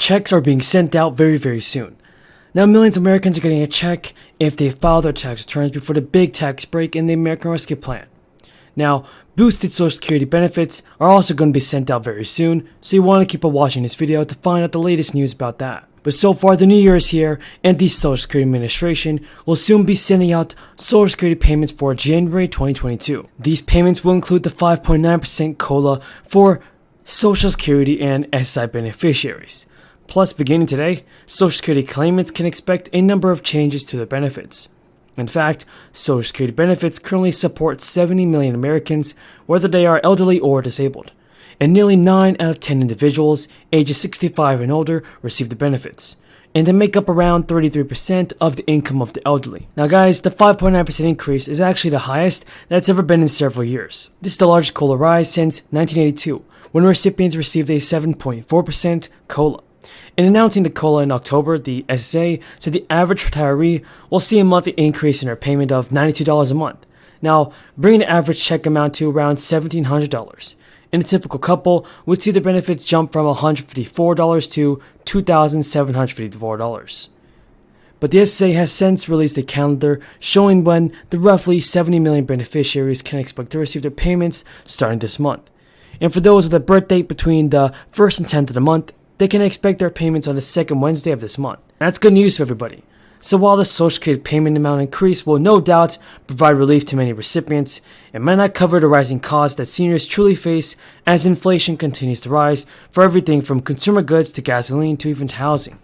checks are being sent out very soon. Now, millions of Americans are getting a check if they file their tax returns before the big tax break in the American Rescue Plan. Now, boosted Social Security benefits are also going to be sent out very soon, so you want to keep on watching this video to find out the latest news about that. But so far, the new year is here, and the Social Security Administration will soon be sending out Social Security payments for January 2022. These payments will include the 5.9% COLA for Social Security and SSI beneficiaries. Plus, beginning today, Social Security claimants can expect a number of changes to their benefits. In fact, Social Security benefits currently support 70 million Americans, whether they are elderly or disabled. And nearly 9 out of 10 individuals ages 65 and older receive the benefits, and they make up around 33% of the income of the elderly. Now guys, the 5.9% increase is actually the highest that's ever been in several years. This is the largest COLA rise since 1982, when recipients received a 7.4% COLA. In announcing the COLA in October, the SSA said the average retiree will see a monthly increase in their payment of $92 a month, now bringing the average check amount to around $1,700. And a typical couple would see the benefits jump from $154 to $2,754. But the SSA has since released a calendar showing when the roughly 70 million beneficiaries can expect to receive their payments starting this month. And for those with a birth date between the 1st and 10th of the month, they can expect their payments on the 2nd Wednesday of this month. That's good news for everybody. So while the Social Security payment amount increase will no doubt provide relief to many recipients, it might not cover the rising costs that seniors truly face as inflation continues to rise for everything from consumer goods to gasoline to even housing.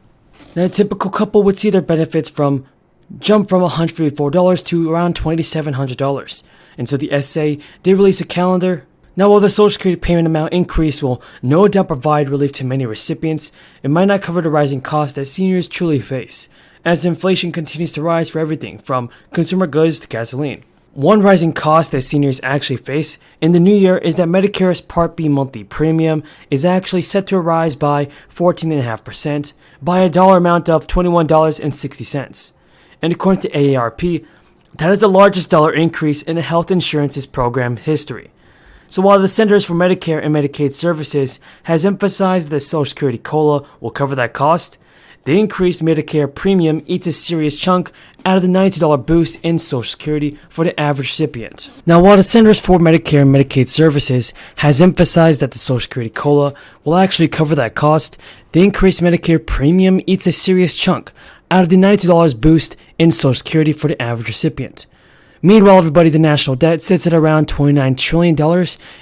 Now, a typical couple would see their benefits jump from $154 to around $2,700. And so the SSA did release a calendar. Now, while the Social Security payment amount increase will no doubt provide relief to many recipients, it might not cover the rising costs that seniors truly face, as inflation continues to rise for everything from consumer goods to gasoline. One rising cost that seniors actually face in the new year is that Medicare's Part B monthly premium is actually set to rise by 14.5% by a dollar amount of $21.60. And according to AARP, that is the largest dollar increase in a health insurance's program's history. So while the Centers for Medicare and Medicaid Services has emphasized that Social Security COLA will cover that cost, the increased Medicare premium eats a serious chunk out of the $92 boost in Social Security for the average recipient. Now, while the Centers for Medicare and Medicaid Services has emphasized that the Social Security COLA will actually cover that cost, the increased Medicare premium eats a serious chunk out of the $92 boost in Social Security for the average recipient. Meanwhile, everybody, the national debt sits at around $29 trillion,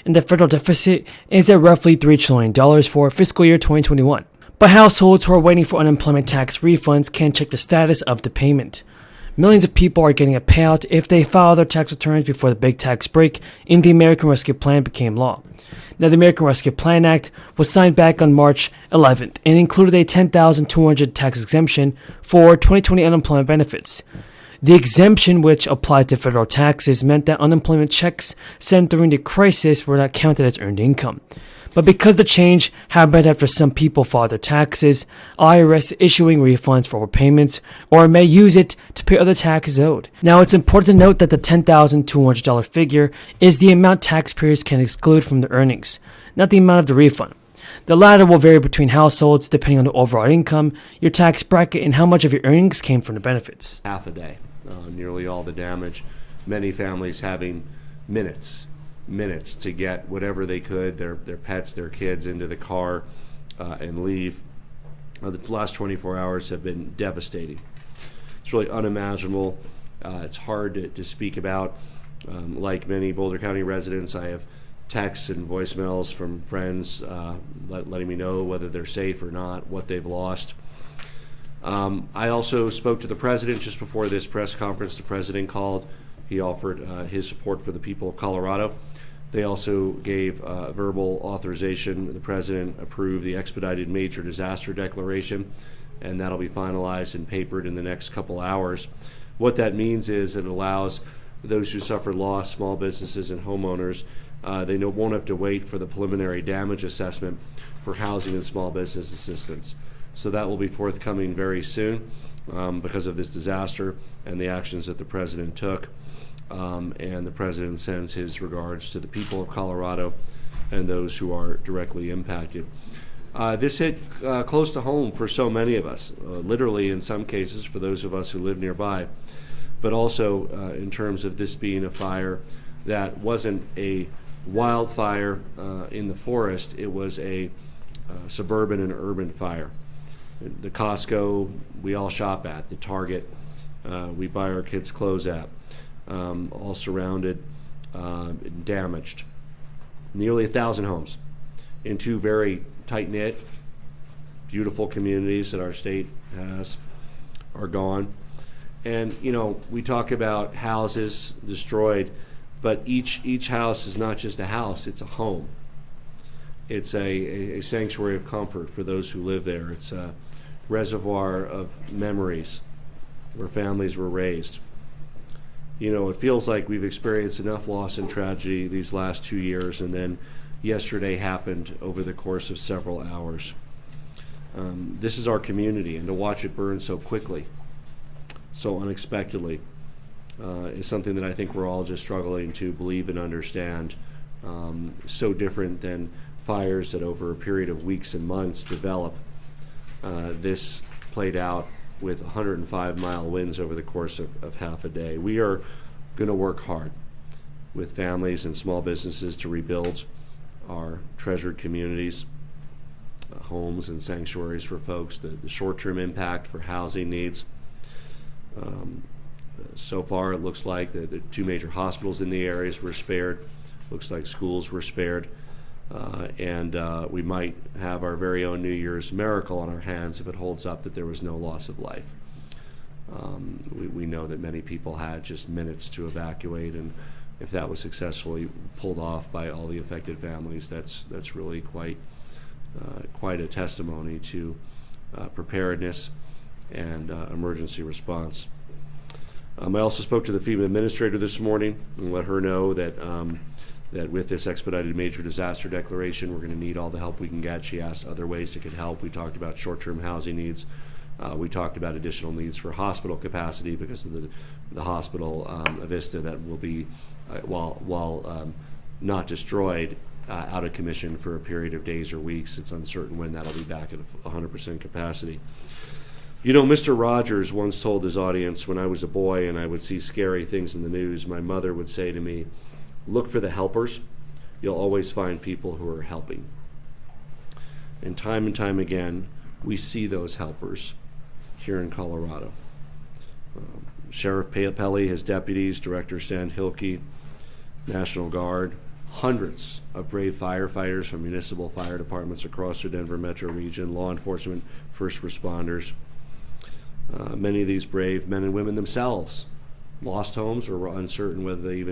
and the federal deficit is at roughly $3 trillion for fiscal year 2021. But households who are waiting for unemployment tax refunds can check the status of the payment. Millions of people are getting a payout if they file their tax returns before the big tax break in the American Rescue Plan became law. Now, the American Rescue Plan Act was signed back on March 11th and included a $10,200 tax exemption for 2020 unemployment benefits. The exemption, which applied to federal taxes, meant that unemployment checks sent during the crisis were not counted as earned income. But because the change happened after some people filed their taxes, IRS is issuing refunds for overpayments or may use it to pay other taxes owed. Now, it's important to note that the $10,200 figure is the amount taxpayers can exclude from their earnings, not the amount of the refund. The latter will vary between households depending on the overall income, your tax bracket, and how much of your earnings came from the benefits. Half a day, nearly all the damage. Many families having minutes to get whatever they could, their pets, their kids, into the car and leave. The last 24 hours have been devastating. It's really unimaginable. It's hard to speak about. Like many Boulder County residents, I have texts and voicemails from friends letting me know whether they're safe or not, what they've lost. I also spoke to the president just before this press conference. The president called. He offered his support for the people of Colorado. They also gave verbal authorization. The president approved the expedited major disaster declaration, and that'll be finalized and papered in the next couple hours. What that means is it allows those who suffer loss, small businesses and homeowners, they won't have to wait for the preliminary damage assessment for housing and small business assistance. So that will be forthcoming very soon because of this disaster and the actions that the president took. And the president sends his regards to the people of Colorado and those who are directly impacted. This hit close to home for so many of us, literally in some cases for those of us who live nearby, but also in terms of this being a fire that wasn't a wildfire in the forest, it was a suburban and urban fire. The Costco we all shop at, the Target we buy our kids' clothes at, all surrounded and damaged. Nearly 1,000 homes in two very tight-knit, beautiful communities that our state has are gone. And you know, we talk about houses destroyed, but each house is not just a house, it's a home. It's a sanctuary of comfort for those who live there. It's a reservoir of memories where families were raised. You know, it feels like we've experienced enough loss and tragedy these last 2 years, and then yesterday happened over the course of several hours. This is our community, and to watch it burn so quickly, so unexpectedly, is something that I think we're all just struggling to believe and understand. So different than fires that over a period of weeks and months develop. This played out with 105-mile winds over the course of half a day. We are going to work hard with families and small businesses to rebuild our treasured communities, homes and sanctuaries for folks, the short-term impact for housing needs. So far it looks like the two major hospitals in the areas were spared, looks like schools were spared, and we might have our very own New Year's miracle on our hands if it holds up that there was no loss of life. We know that many people had just minutes to evacuate, and if that was successfully pulled off by all the affected families, that's really quite a testimony to preparedness and emergency response. I also spoke to the FEMA administrator this morning and let her know that that with this expedited major disaster declaration, we're going to need all the help we can get. She asked other ways that could help. We talked about short-term housing needs. We talked about additional needs for hospital capacity because of the hospital Avista that will be, while not destroyed, out of commission for a period of days or weeks. It's uncertain when that'll be back at 100% capacity. You know, Mr. Rogers once told his audience, when I was a boy and I would see scary things in the news, my mother would say to me, look for the helpers. You'll always find people who are helping. And time again, we see those helpers here in Colorado. Sheriff Pelly, his deputies, Director Stan Hilke, National Guard, hundreds of brave firefighters from municipal fire departments across the Denver metro region, law enforcement, first responders. Many of these brave men and women themselves lost homes or were uncertain whether they even